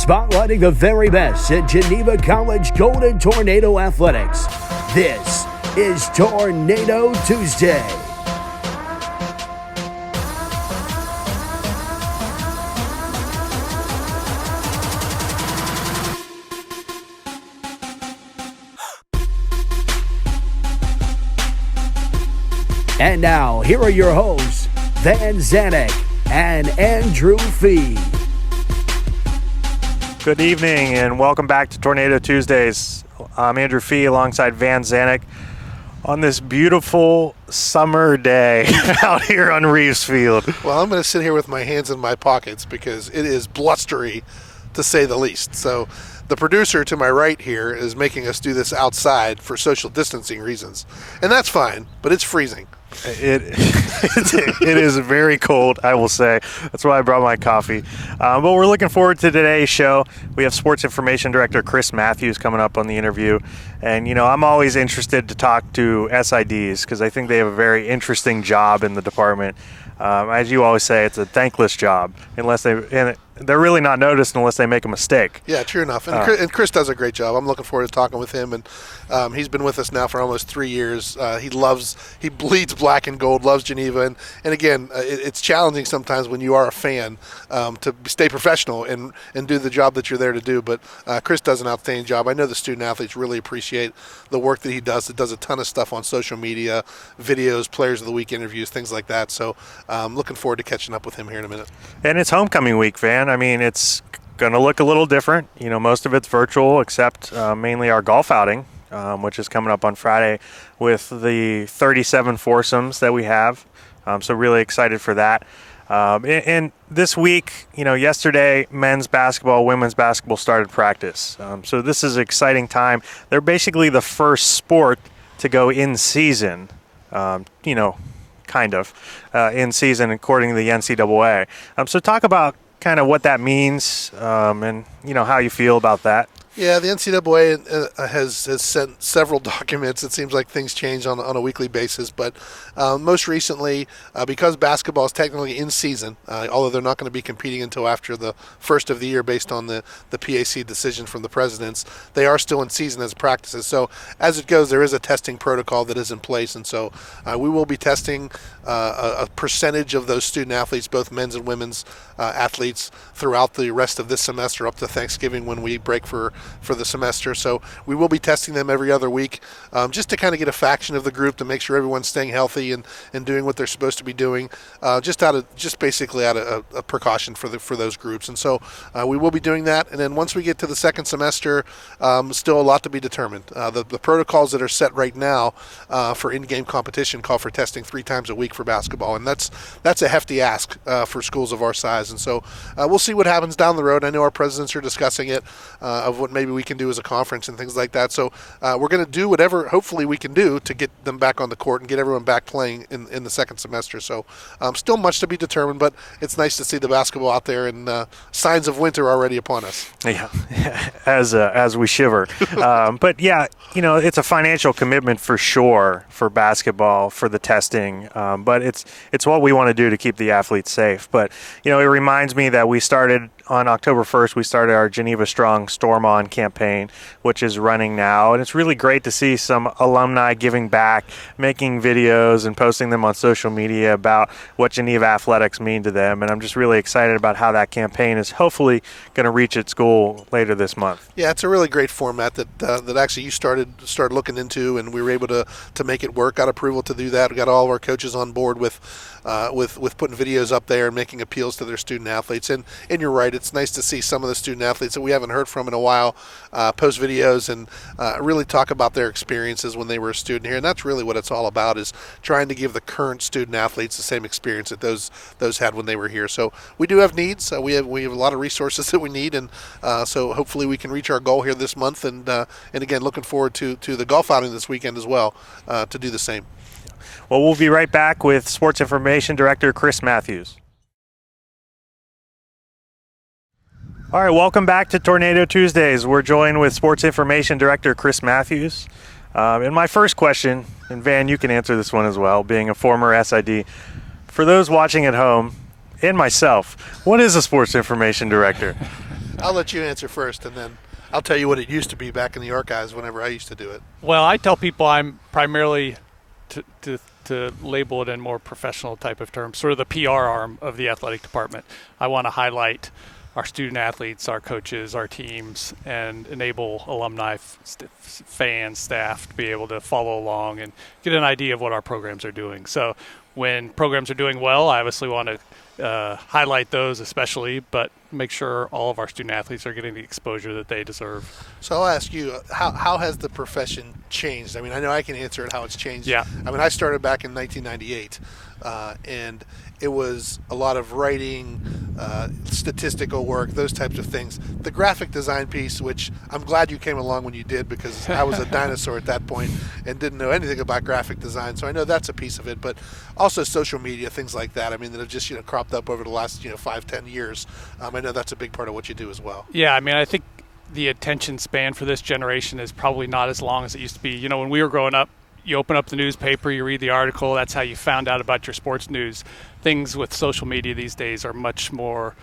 spotlighting the very best in Geneva College Golden Tornado Athletics. This is Tornado Tuesday. And now, here are your hosts, Van Zanik and Andrew Fee. Good evening and welcome back to Tornado Tuesdays. I'm Andrew Fee alongside Van Zanik on this beautiful summer day out here on Reeves Field. Well, I'm going to sit here with my hands in my pockets because it is blustery, to say the least. So the producer to my right here is making us do this outside for social distancing reasons. And that's fine, but it's freezing. It is very cold, I will say. That's why I brought my coffee. But we're looking forward to today's show. We have Sports Information Director Chris Mathews coming up on the interview. And, you know, I'm always interested to talk to SIDs because I think they have a very interesting job in the department. As you always say, it's a thankless job and they're really not noticed unless they make a mistake. Yeah, true enough. And Chris does a great job. I'm looking forward to talking with him. And he's been with us now for almost 3 years. He bleeds black and gold, loves Geneva. And again, it's challenging sometimes when you are a fan to stay professional and do the job that you're there to do. But Chris does an outstanding job. I know the student athletes really appreciate the work that he does. It does a ton of stuff on social media, videos, Players of the Week interviews, things like that. So I'm looking forward to catching up with him here in a minute. And it's homecoming week, Van. I mean, it's going to look a little different. You know, most of it's virtual except mainly our golf outing, which is coming up on Friday with the 37 foursomes that we have. So really excited for that. And this week, you know, yesterday, men's basketball, women's basketball started practice. So this is an exciting time. They're basically the first sport to go in season, in season according to the NCAA. So talk about kind of what that means and, you know, how you feel about that. Yeah, the NCAA has sent several documents. It seems like things change on a weekly basis. But most recently, because basketball is technically in season, although they're not going to be competing until after the first of the year based on the PAC decision from the presidents, they are still in season as practices. So as it goes, there is a testing protocol that is in place. And so we will be testing a percentage of those student athletes, both men's and women's athletes, throughout the rest of this semester up to Thanksgiving when we break for the semester. So we will be testing them every other week just to kind of get a faction of the group to make sure everyone's staying healthy and doing what they're supposed to be doing, just basically out of a precaution for those groups. And so we will be doing that. And then once we get to the second semester, still a lot to be determined. The protocols that are set right now for in-game competition call for testing 3 times a week for basketball. And that's a hefty ask for schools of our size. And so we'll see what happens down the road. I know our presidents are discussing it of what maybe we can do as a conference and things like that. So we're going to do whatever hopefully we can do to get them back on the court and get everyone back playing in the second semester. So still much to be determined, but it's nice to see the basketball out there and signs of winter already upon us. Yeah, as we shiver. But yeah, you know, it's a financial commitment for sure for basketball, for the testing, but it's what we want to do to keep the athletes safe. But, you know, it reminds me that we started on October 1st, we started our Geneva Strong Storm On campaign, which is running now. And it's really great to see some alumni giving back, making videos and posting them on social media about what Geneva athletics mean to them. And I'm just really excited about how that campaign is hopefully going to reach its goal later this month. Yeah, it's a really great format that actually you started looking into, and we were able to make it work. Got approval to do that. We got all of our coaches on board with putting videos up there and making appeals to their student athletes. And you're right, it's nice to see some of the student athletes that we haven't heard from in a while post videos and really talk about their experiences when they were a student here. And that's really what it's all about, is trying to give the current student athletes the same experience that those had when they were here. So we do have needs. We have a lot of resources that we need, and so hopefully we can reach our goal here this month. And again, looking forward to the golf outing this weekend as well to do the same. Well, we'll be right back with Sports Information Director Chris Mathews. All right, welcome back to Tornado Tuesdays. We're joined with Sports Information Director Chris Mathews. And my first question, and Van, you can answer this one as well, being a former SID. For those watching at home, and myself, what is a Sports Information Director? I'll let you answer first, and then I'll tell you what it used to be back in the archives whenever I used to do it. Well, I tell people I'm primarily, to label it in more professional type of terms, sort of the PR arm of the athletic department. I want to highlight our student athletes, our coaches, our teams, and enable alumni, fans, staff to be able to follow along and get an idea of what our programs are doing. So when programs are doing well, I obviously want to highlight those especially, but make sure all of our student athletes are getting the exposure that they deserve. So I'll ask you, how has the profession changed? I mean, I know I can answer it how it's changed. Yeah. I mean, I started back in 1998, and it was a lot of writing, statistical work, those types of things. The graphic design piece, which I'm glad you came along when you did, because I was a dinosaur at that point and didn't know anything about graphic design. So I know that's a piece of it, but also social media, things like that. I mean, that have just cropped up over the last 5-10 years. I know that's a big part of what you do as well. Yeah, I mean, I think the attention span for this generation is probably not as long as it used to be. When we were growing up, you open up the newspaper, you read the article, that's how you found out about your sports news. Things with social media these days are much more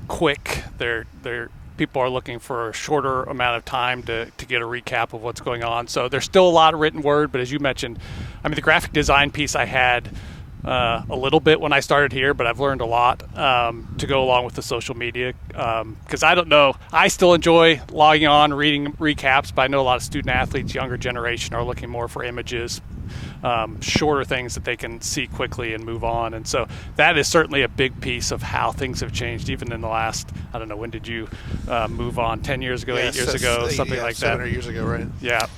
quick. People are looking for a shorter amount of time to get a recap of what's going on. So there's still a lot of written word, but as you mentioned, I mean, the graphic design piece I had a little bit when I started here, but I've learned a lot to go along with the social media, because I don't know, I still enjoy logging on, reading recaps, but I know a lot of student athletes, younger generation, are looking more for images, shorter things that they can see quickly and move on. And so that is certainly a big piece of how things have changed, even in the last, I don't know, when did you move on? 10 years ago, 8 years ago, something like that? 7 or 8 years ago, right? Yeah.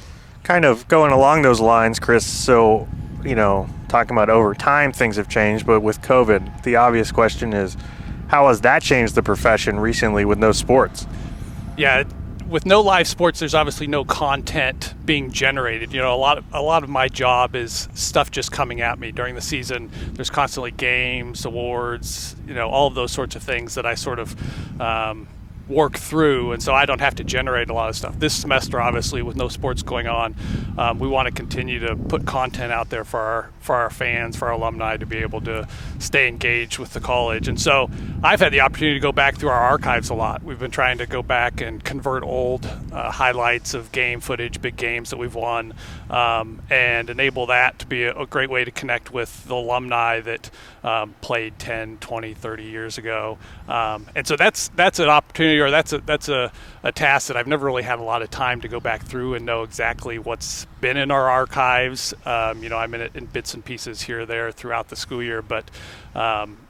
Kind of going along those lines, Chris, so talking about over time things have changed, but with COVID, the obvious question is, how has that changed the profession recently with no sports? Yeah, with no live sports, there's obviously no content being generated. A lot of my job is stuff just coming at me during the season. There's constantly games, awards, all of those sorts of things that I sort of work through, and so I don't have to generate a lot of stuff. This semester, obviously, with no sports going on, we want to continue to put content out there for our fans, for our alumni, to be able to stay engaged with the college. And so I've had the opportunity to go back through our archives a lot. We've been trying to go back and convert old highlights of game footage, big games that we've won, and enable that to be a great way to connect with the alumni that played 10, 20, 30 years ago. And so that's an opportunity, or that's a task that I've never really had a lot of time to go back through and know exactly what's been in our archives. I'm in it in bits and pieces here or there throughout the school year, but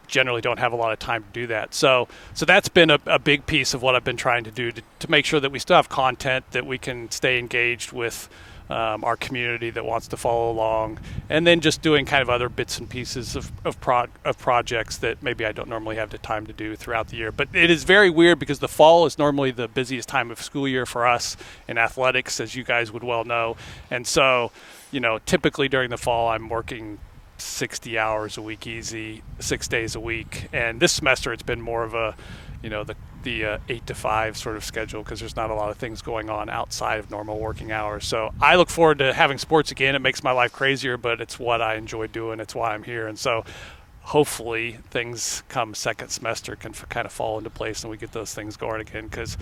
generally don't have a lot of time to do that. So that's been a big piece of what I've been trying to do to make sure that we still have content, that we can stay engaged with our community that wants to follow along, and then just doing kind of other bits and pieces of projects that maybe I don't normally have the time to do throughout the year. But it is very weird because the fall is normally the busiest time of school year for us in athletics, as you guys would well know. And so, typically during the fall, I'm working 60 hours a week easy, 6 days a week. And this semester it's been more of a, the 8 to 5 sort of schedule, because there's not a lot of things going on outside of normal working hours. So I look forward to having sports again. It makes my life crazier, but it's what I enjoy doing. It's why I'm here. And so hopefully things come second semester can kind of fall into place and we get those things going again, because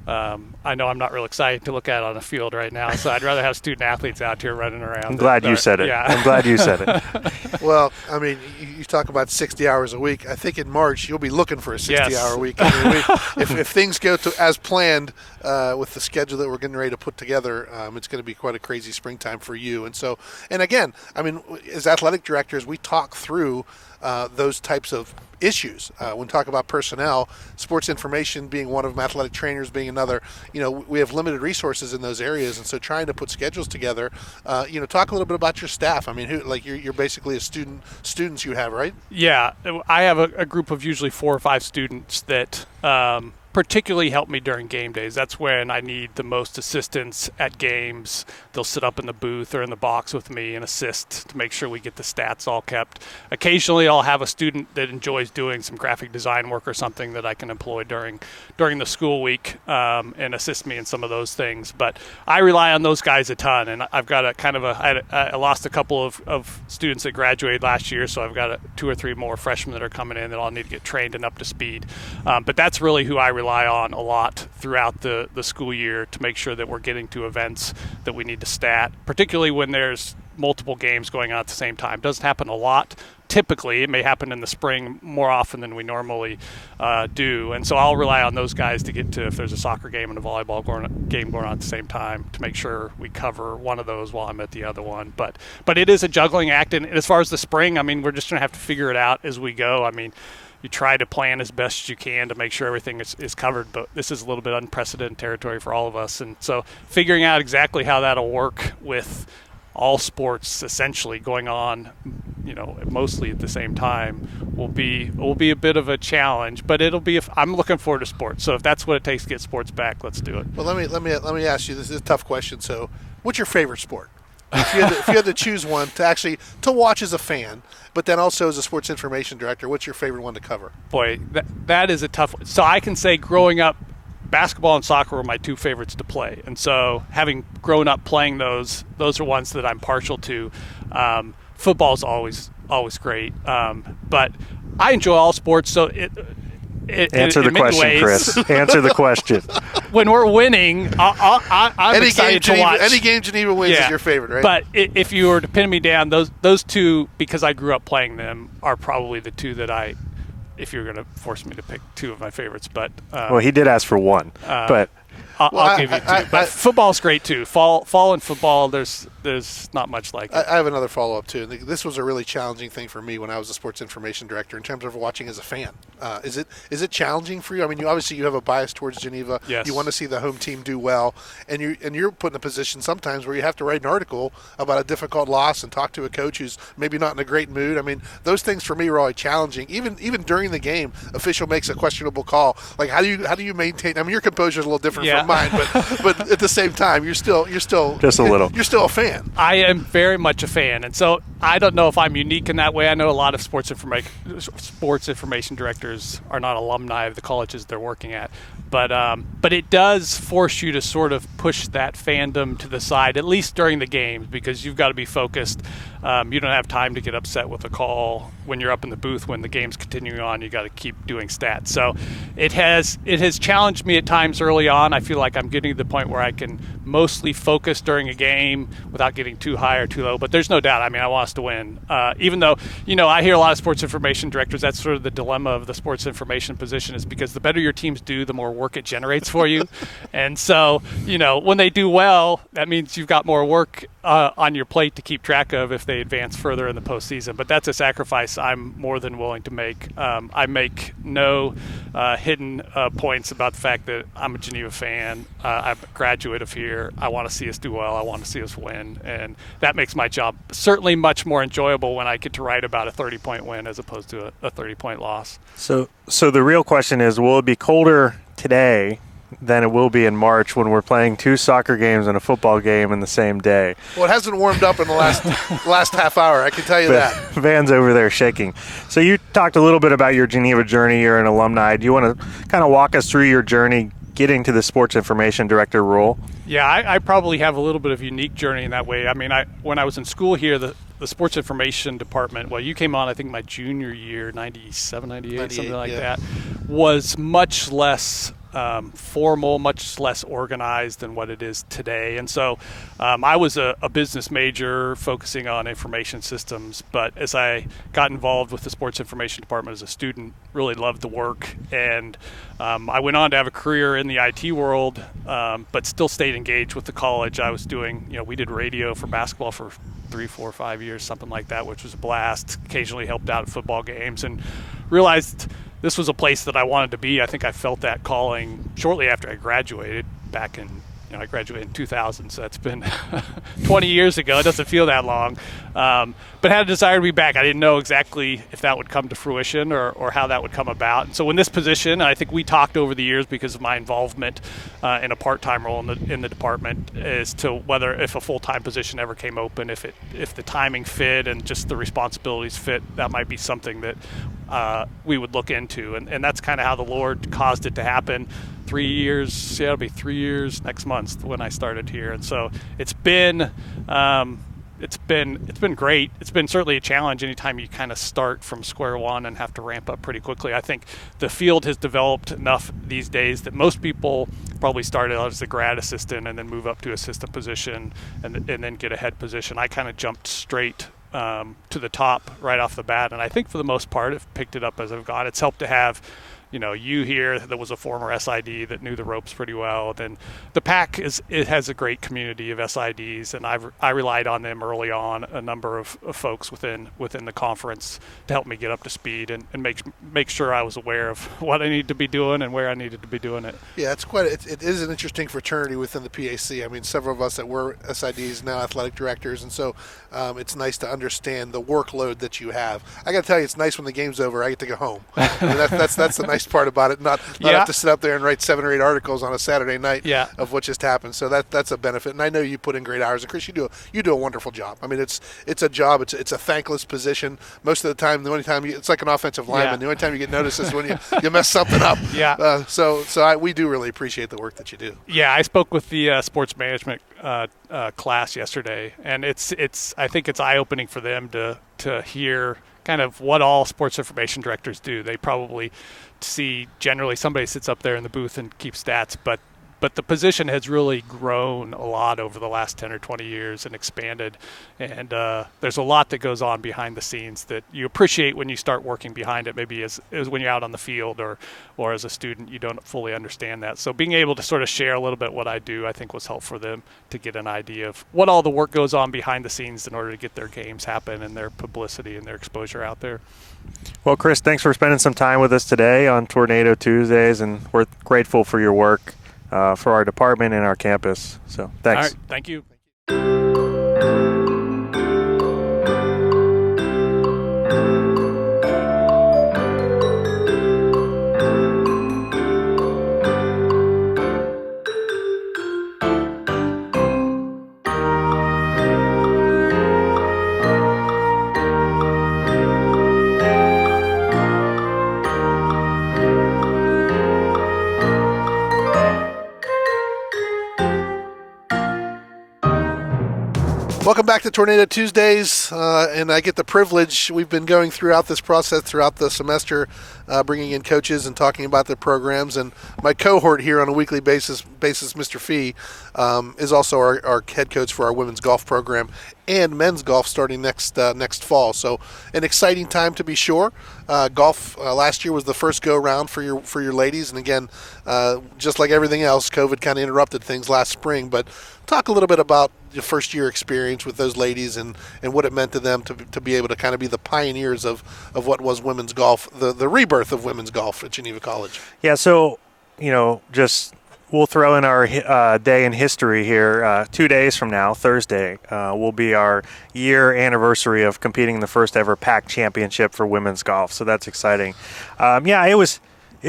I know I'm not real excited to look at on a field right now, so I'd rather have student athletes out here running around. I'm glad you said it. Yeah. I'm glad you said it. Well, I mean, you talk about 60 hours a week. I think in March you'll be looking for a 60-hour week. I mean, if things go as planned with the schedule that we're getting ready to put together, it's going to be quite a crazy springtime for you. And again, I mean, as athletic directors, we talk through those types of issues. When we talk about personnel, sports information being one of them, athletic trainers being another, we have limited resources in those areas, and so trying to put schedules together. Talk a little bit about your staff. I mean, you're basically a students you have, right? Yeah, I have a group of usually 4 or 5 students that particularly help me during game days. That's when I need the most assistance at games. They'll sit up in the booth or in the box with me and assist to make sure we get the stats all kept. Occasionally I'll have a student that enjoys doing some graphic design work or something that I can employ during the school week and assist me in some of those things. But I rely on those guys a ton, and I've got I lost a couple of students that graduated last year, so I've got 2 or 3 more freshmen that are coming in that I'll need to get trained and up to speed. But that's really who I rely on a lot throughout the school year to make sure that we're getting to events that we need to stat, particularly when there's multiple games going on at the same time. Doesn't happen a lot. Typically, it may happen in the spring more often than we normally do. And so I'll rely on those guys to get to, if there's a soccer game and a volleyball game going on at the same time, to make sure we cover one of those while I'm at the other one. But it is a juggling act. And as far as the spring, I mean, we're just going to have to figure it out as we go. I mean, you try to plan as best you can to make sure everything is covered, but this is a little bit unprecedented territory for all of us. And so figuring out exactly how that'll work with all sports essentially going on, mostly at the same time, will be a bit of a challenge. But I'm looking forward to sports. So if that's what it takes to get sports back, let's do it. Well, let me ask you. This is a tough question. So, what's your favorite sport? If you had to choose one to watch as a fan, but then also as a sports information director, what's your favorite one to cover? Boy, that is a tough one. So I can say growing up, basketball and soccer were my two favorites to play. And so having grown up playing those are ones that I'm partial to. Football's always great. But I enjoy all sports. So answer the question, Chris. Answer the question. When we're winning, I'm excited to watch. Any game Geneva wins is your favorite, right? But if you were to pin me down, those two, because I grew up playing them, are probably the two that if you're going to force me to pick two of my favorites. But well, he did ask for one, but I'll give you two. But football's great too. Fall in football, there's not much like it. I have another follow-up too. This was a really challenging thing for me when I was a sports information director in terms of watching as a fan. Is it challenging for you? I mean, obviously you have a bias towards Geneva. Yes. You want to see the home team do well, and you're put in a position sometimes where you have to write an article about a difficult loss and talk to a coach who's maybe not in a great mood. I mean, those things for me were always challenging. Even during the game, official makes a questionable call. Like how do you maintain? I mean, your composure is a little different from mine, but at the same time, you're still just a little. You're still a fan. I am very much a fan, and so I don't know if I'm unique in that way. I know a lot of sports information directors are not alumni of the colleges they're working at, but it does force you to sort of push that fandom to the side, at least during the games, because you've got to be focused. You don't have time to get upset with a call when you're up in the booth when the game's continuing on. You got to keep doing stats. So it has challenged me at times early on. I feel like I'm getting to the point where I can mostly focus during a game without getting too high or too low. But there's no doubt. I mean, I want us to win. Even though, I hear a lot of sports information directors, that's sort of the dilemma of the sports information position, is because the better your teams do, the more work it generates for you. And so, when they do well, that means you've got more work on your plate to keep track of if they advance further in the postseason. But that's a sacrifice I'm more than willing to make. I make no hidden points about the fact that I'm a Geneva fan. I'm a graduate of here. I want to see us do well. I want to see us win. And that makes my job certainly much more enjoyable when I get to write about a 30-point win as opposed to a 30-point loss. So the real question is, will it be colder today than it will be in March when we're playing two soccer games and a football game in the same day? Well, it hasn't warmed up in the last half hour, I can tell you that. Van's over there shaking. So you talked a little bit about your Geneva journey. You're an alumni. Do you want to kind of walk us through your journey getting to the sports information director role? Yeah, I probably have a little bit of a unique journey in that way. I mean, when I was in school here, the sports information department, well, you came on, I think, my junior year, 97, 98, something like that, was much less formal, much less organized than what it is today. And so I was a business major focusing on information systems, but as I got involved with the sports information department as a student, really loved the work. And I went on to have a career in the IT world, but still stayed engaged with the college. I was doing, we did radio for basketball for 3, 4, 5 years, something like that, which was a blast. Occasionally helped out at football games and realized this was a place that I wanted to be. I think I felt that calling shortly after I graduated back in, I graduated in 2000, so that's been 20 years ago. It doesn't feel that long. But had a desire to be back. I didn't know exactly if that would come to fruition or how that would come about. And so in this position, I think we talked over the years because of my involvement in a part-time role in the department as to whether if a full-time position ever came open, if the timing fit and just the responsibilities fit, that might be something that we would look into. And that's kind of how the Lord caused it to happen. 3 years, it'll be 3 years next month when I started here. And so it's been it's been great. It's been certainly a challenge anytime you kind of start from square one and have to ramp up pretty quickly. I think the field has developed enough these days that most people probably started out as a grad assistant and then move up to assistant position and then get a head position. I kind of jumped straight to the top right off the bat, and I think for the most part I've picked it up as I've gone. It's helped to have you here that was a former SID that knew the ropes pretty well. Then the PAC has a great community of SIDs, and I relied on them early on, a number of folks within the conference to help me get up to speed and make sure I was aware of what I needed to be doing and where I needed to be doing it. Yeah, it is an interesting fraternity within the PAC. I mean, several of us that were SIDs, now athletic directors, and so it's nice to understand the workload that you have. I got to tell you, it's nice when the game's over, I get to go home. I mean, that's the nice part about it, not have to sit up there and write 7 or 8 articles on a Saturday night of what just happened. So that's a benefit, and I know you put in great hours. And Chris, you do a wonderful job. I mean, it's a job. It's a thankless position. Most of the time, the only time it's like an offensive lineman. The only time you get noticed is when you mess something up. We do really appreciate the work that you do. Yeah, I spoke with the sports management class yesterday, and I think it's eye-opening for them to hear kind of what all sports information directors do. They probably see generally somebody sits up there in the booth and keeps stats, but the position has really grown a lot over the last 10 or 20 years and expanded. And there's a lot that goes on behind the scenes that you appreciate when you start working behind it, maybe as when you're out on the field or as a student, you don't fully understand that. So being able to sort of share a little bit what I do, I think was helpful for them to get an idea of what all the work goes on behind the scenes in order to get their games happen and their publicity and their exposure out there. Well, Chris, thanks for spending some time with us today on Tornado Tuesdays, and we're grateful for your work for our department and our campus. So thanks. All right, thank you. Welcome back to Tornado Tuesdays, and I get the privilege. We've been going throughout this process throughout the semester, bringing in coaches and talking about their programs. And my cohort here on a weekly basis, Mr. Fee, is also our head coach for our women's golf program and men's golf starting next fall. So an exciting time to be sure. Golf last year was the first go round for your ladies, and again, just like everything else, COVID kind of interrupted things last spring. But talk a little bit about your first year experience with those ladies and what it meant to them to be able to kind of be the pioneers of what was women's golf, the rebirth of women's golf at Geneva College. Yeah, so just we'll throw in our day in history here. 2 days from now, Thursday, will be our year anniversary of competing in the first ever PAC championship for women's golf. So that's exciting. It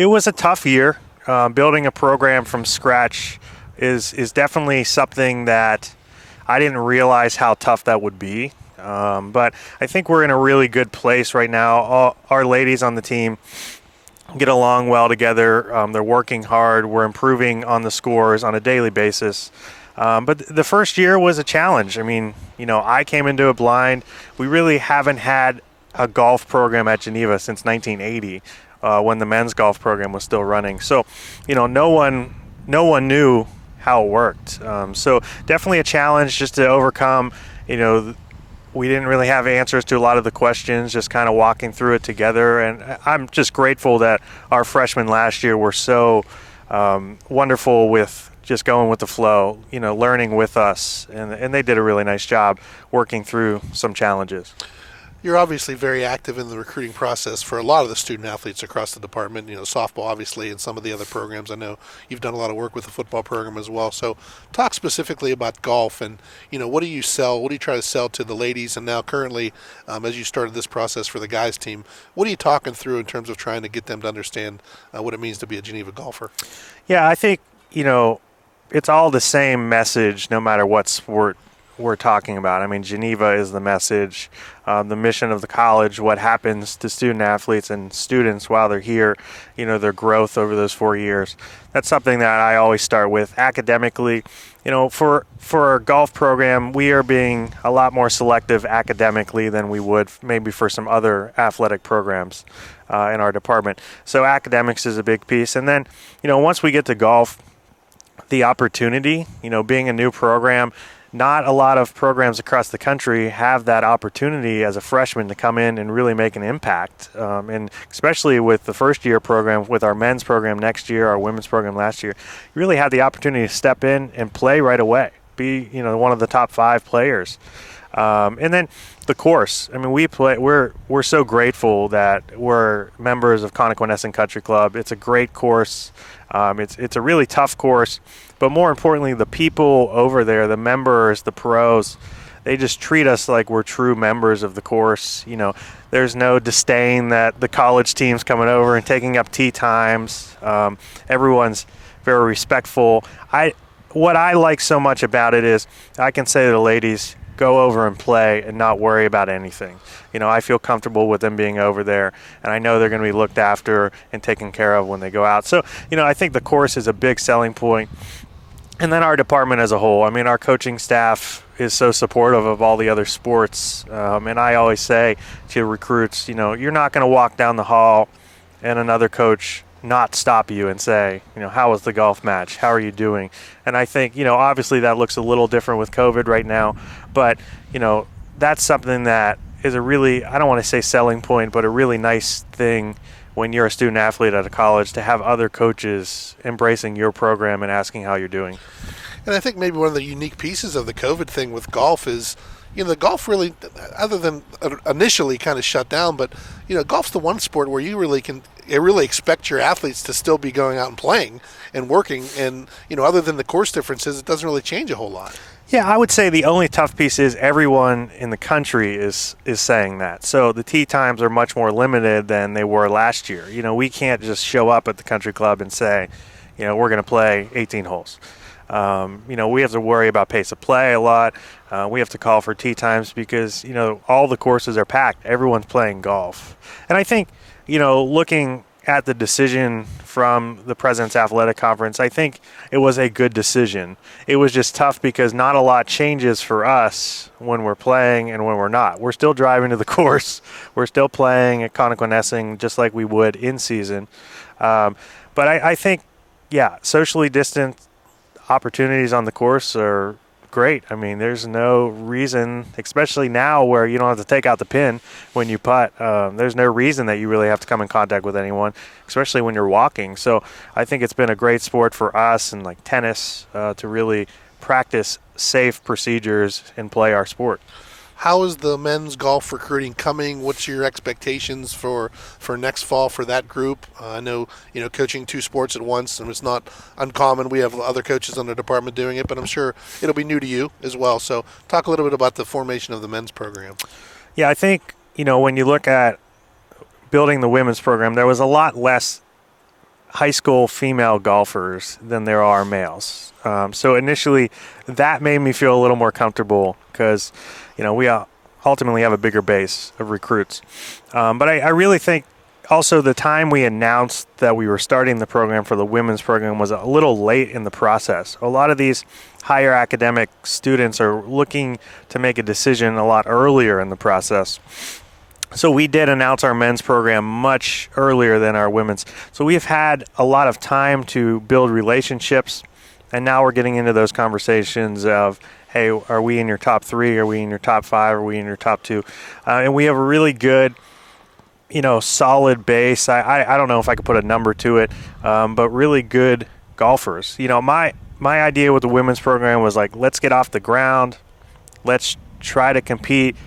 was a tough year. Building a program from scratch is definitely something that I didn't realize how tough that would be. But I think we're in a really good place right now. All our ladies on the team get along well together. They're working hard. We're improving on the scores on a daily basis. But the first year was a challenge. I mean, I came into it blind. We really haven't had a golf program at Geneva since 1980, when the men's golf program was still running. So, no one knew how it worked. So definitely a challenge just to overcome. We didn't really have answers to a lot of the questions, just kind of walking through it together. And I'm just grateful that our freshmen last year were so wonderful with just going with the flow, learning with us. And they did a really nice job working through some challenges. You're obviously very active in the recruiting process for a lot of the student athletes across the department, softball obviously and some of the other programs. I know you've done a lot of work with the football program as well. So talk specifically about golf and, what do you sell? What do you try to sell to the ladies? And now currently, as you started this process for the guys team, what are you talking through in terms of trying to get them to understand what it means to be a Geneva golfer? Yeah, I think, it's all the same message no matter what sport we're talking about. I mean, Geneva is the message, the mission of the college, what happens to student athletes and students while they're here, their growth over those 4 years. That's something that I always start with. Academically, for our golf program, we are being a lot more selective academically than we would maybe for some other athletic programs in our department. So academics is a big piece. And then, once we get to golf, the opportunity, being a new program, not a lot of programs across the country have that opportunity as a freshman to come in and really make an impact. And especially with the first year program, with our men's program next year, our women's program last year, you really have the opportunity to step in and play right away, be, one of the top 5 players. And then the course. I mean, we're so grateful that we're members of Connequanescent Country Club. It's a great course. It's a really tough course, but more importantly, the people over there, the members, the pros, they just treat us like we're true members of the course. There's no disdain that the college team's coming over and taking up tee times. Everyone's very respectful. What I like so much about it is I can say to the ladies, go over and play and not worry about anything. I feel comfortable with them being over there, and I know they're going to be looked after and taken care of when they go out. So, I think the course is a big selling point. And then our department as a whole. I mean, our coaching staff is so supportive of all the other sports. And I always say to recruits, you're not going to walk down the hall and another coach not stop you and say, how was the golf match? How are you doing? And I think, obviously that looks a little different with COVID right now, but, that's something that is a really, I don't want to say selling point, but a really nice thing when you're a student athlete at a college to have other coaches embracing your program and asking how you're doing. And I think maybe one of the unique pieces of the COVID thing with golf is, the golf really, other than initially kind of shut down, but, golf's the one sport where you really expect your athletes to still be going out and playing and working. And, other than the course differences, it doesn't really change a whole lot. Yeah, I would say the only tough piece is everyone in the country is saying that. So the tee times are much more limited than they were last year. We can't just show up at the country club and say, we're going to play 18 holes. We have to worry about pace of play a lot. We have to call for tee times because, all the courses are packed. Everyone's playing golf. And I think, looking at the decision from the President's Athletic Conference, I think it was a good decision. It was just tough because not a lot changes for us when we're playing and when we're not. We're still driving to the course. We're still playing at Connequanescent just like we would in season. But I think, socially distant opportunities on the course are great. I mean, there's no reason, especially now where you don't have to take out the pin when you putt. There's no reason that you really have to come in contact with anyone, especially when you're walking. So I think it's been a great sport for us and like tennis to really practice safe procedures and play our sport. How is the men's golf recruiting coming? What's your expectations for next fall for that group? I know, coaching 2 sports at once, and it's not uncommon. We have other coaches on the department doing it, but I'm sure it'll be new to you as well. So talk a little bit about the formation of the men's program. Yeah, I think, when you look at building the women's program, there was a lot less high school female golfers than there are males. So initially, that made me feel a little more comfortable because, we ultimately have a bigger base of recruits. But I really think also the time we announced that we were starting the program for the women's program was a little late in the process. A lot of these higher academic students are looking to make a decision a lot earlier in the process. So we did announce our men's program much earlier than our women's. So we've had a lot of time to build relationships, and now we're getting into those conversations of, hey, are we in your top 3? Are we in your top 5? Are we in your top 2? And we have a really good, solid base. I don't know if I could put a number to it, but really good golfers. My idea with the women's program was like, let's get off the ground. Let's try to compete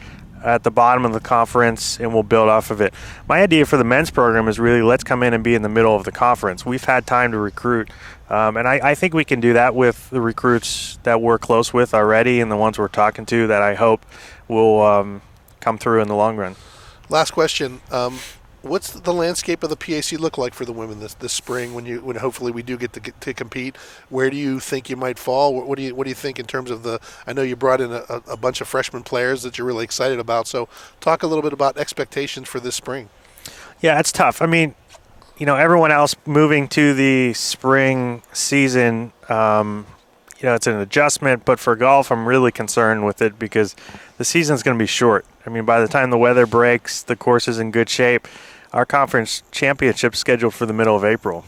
at the bottom of the conference, and we'll build off of it. My idea for the men's program is really let's come in and be in the middle of the conference. We've had time to recruit, and I think we can do that with the recruits that we're close with already and the ones we're talking to that I hope will come through in the long run. Last question. what's the landscape of the PAC look like for the women this spring when hopefully we do get to compete? Where do you think you might fall? What do you think in terms of I know you brought in a bunch of freshman players that you're really excited about. So talk a little bit about expectations for this spring. Yeah, it's tough. I mean, everyone else moving to the spring season, it's an adjustment. But for golf, I'm really concerned with it because the season's going to be short. I mean, by the time the weather breaks, the course is in good shape. Our conference championship's scheduled for the middle of April.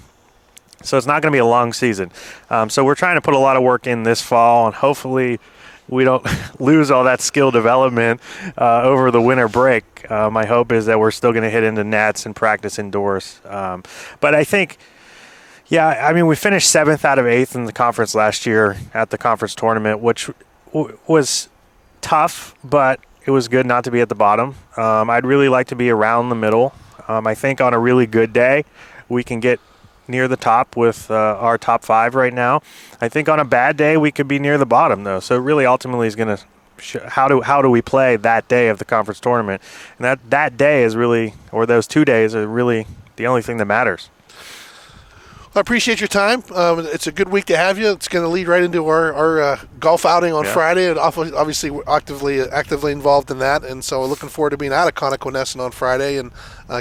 So it's not going to be a long season. So we're trying to put a lot of work in this fall, and hopefully we don't lose all that skill development over the winter break. My hope is that we're still going to hit into nets and practice indoors. But I think, we finished 7th out of 8th in the conference last year at the conference tournament, which was tough, but it was good not to be at the bottom. I'd really like to be around the middle. I think on a really good day, we can get near the top with our top 5 right now. I think on a bad day, we could be near the bottom, though. So it really ultimately is going to how do we play that day of the conference tournament? And that day is really, or those 2 days are really the only thing that matters. I appreciate your time. It's a good week to have you. It's going to lead right into our golf outing on Friday, and obviously we're actively involved in that. And so we're looking forward to being out of Connequanescent on Friday and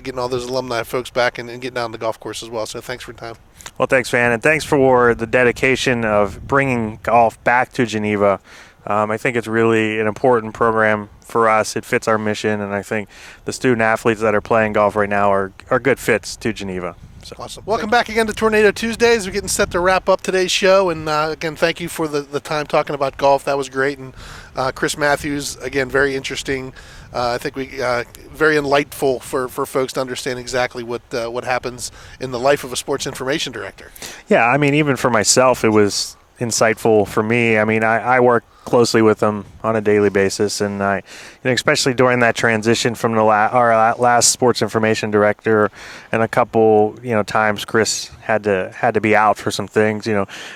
getting all those alumni folks back and getting out on the golf course as well. So thanks for your time. Well, thanks, Van, and thanks for the dedication of bringing golf back to Geneva. I think it's really an important program for us. It fits our mission, and I think the student athletes that are playing golf right now are good fits to Geneva. So. Awesome. Welcome back again to Tornado Tuesdays. We're getting set to wrap up today's show. And again, thank you for the time talking about golf. That was great. And Chris Mathews, again, very interesting. I think very enlightful for folks to understand exactly what happens in the life of a sports information director. Yeah, I mean, even for myself, it was insightful for me. I mean, I work closely with them on a daily basis, and especially during that transition from our last sports information director, and a couple times Chris had to be out for some things.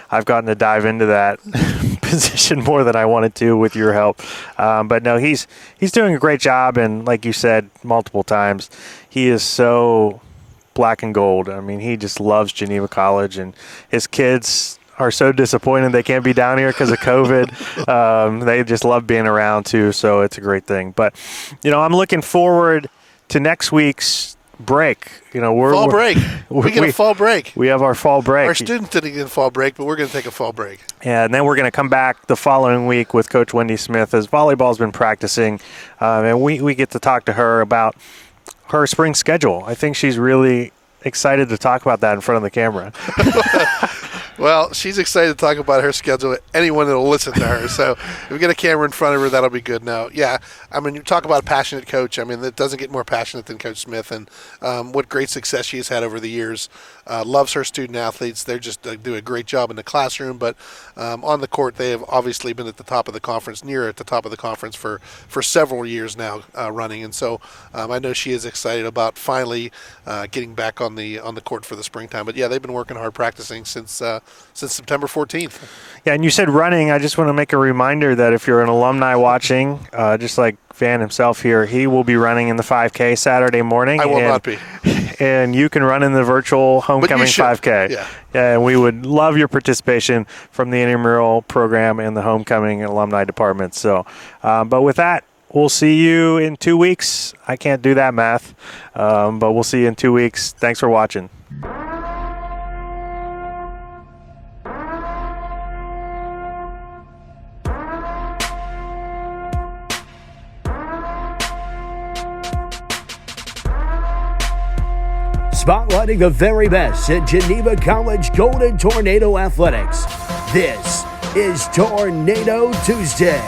I've gotten to dive into that position more than I wanted to with your help, but no, he's doing a great job, and like you said multiple times, he is so black and gold. I mean, he just loves Geneva College, and his kids are so disappointed they can't be down here because of COVID. They just love being around too, so it's a great thing. But I'm looking forward to next week's break. Fall break. We get a fall break. We have our fall break. Our students didn't get a fall break, but we're going to take a fall break. Yeah, and then we're going to come back the following week with Coach Wendy Smith as volleyball's been practicing, and we get to talk to her about her spring schedule. I think she's really excited to talk about that in front of the camera. Well, she's excited to talk about her schedule. Anyone that will listen to her. So if we get a camera in front of her, that'll be good. Now, yeah, I mean, you talk about a passionate coach. I mean, that doesn't get more passionate than Coach Smith, and what great success she's had over the years. Loves her student athletes. They just do a great job in the classroom, but on the court, they have obviously been at the top of the conference, near at the top of the conference for several years now running. And so I know she is excited about finally getting back on the court for the springtime. But yeah, they've been working hard practicing since September 14th. Yeah, and you said running. I just want to make a reminder that if you're an alumni watching, just like Van himself here, he will be running in the 5K Saturday morning. I will not be. And you can run in the virtual homecoming 5K. Yeah. And we would love your participation from the intramural program and the homecoming alumni department. So, but with that, we'll see you in 2 weeks. I can't do that math, but we'll see you in 2 weeks. Thanks for watching. Spotlighting the very best at Geneva College Golden Tornado Athletics. This is Tornado Tuesday.